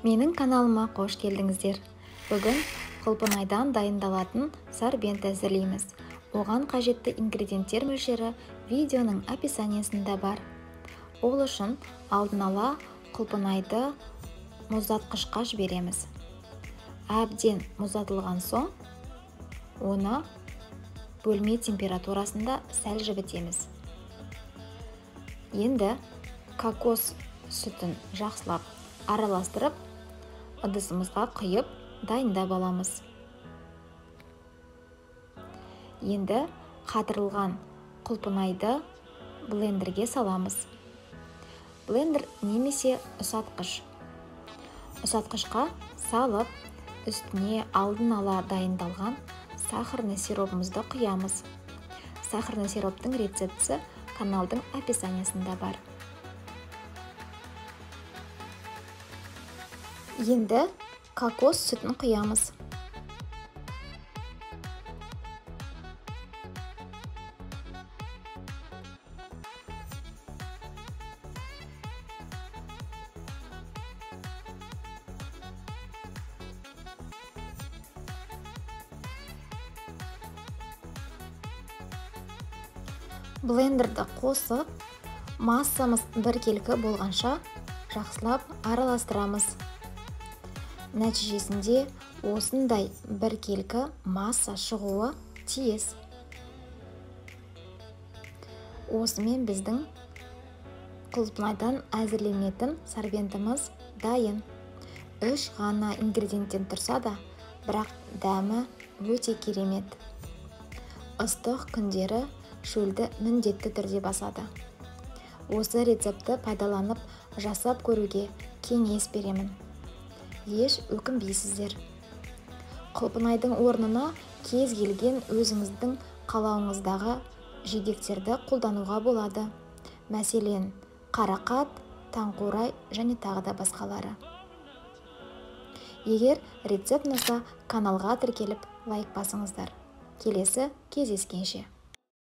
Менің каналыма қош келдіңіздер. Бүгін құлпынайдан дайындалатын сорбент әзірлейміз. Оған қажетті ингредиенттер мөлшері видеоның описаниясында бар. Ол үшін алдын ала құлпынайды мұздатқышқа жібереміз. Әбден мұздатылған соң, оны бөлме температурасында сәл жібітеміз. Енді кокос сүтін жақсылап араластырып, ыдысымызға құйып дайындап аламыз. Енді қатырылған құлпынайды блендерге саламыз. Блендер немесе ұсатқыш. Ұсатқышқа салып, үстіне алдын ала дайындалған сахарный сиропымызды құямыз. Сахарный сироптың рецептісі каналдың описаниясында бар. Енді кокос сүтін құямыз. Блендерді қосып, массамыз біркелкі болғанша жақсылап араластырамыз. Нәтижесінде осындай біркелкі масса шығуы тиіс. Осымен біздің құлпынайдан әзірленетін сорбентіміз дайын. 3 ғана ингредиенттен тұрса да, бірақ дәмі өте керемет. Ыстық күндері шөлді міндетті түрде басады. Осы рецепті пайдаланып жасап көруге кеңес беремін. Еш өкінбейсіздер. Құлпынайдың орнына кез келген өзіңіздің қалауыңыздағы жидектерді қолдануға болады. Мәселен, қарақат, таңқурай және тағы да басқалары. Егер рецепт ұнаса, каналға тіркеліп лайк басыңыздар. Келесі кездескенше.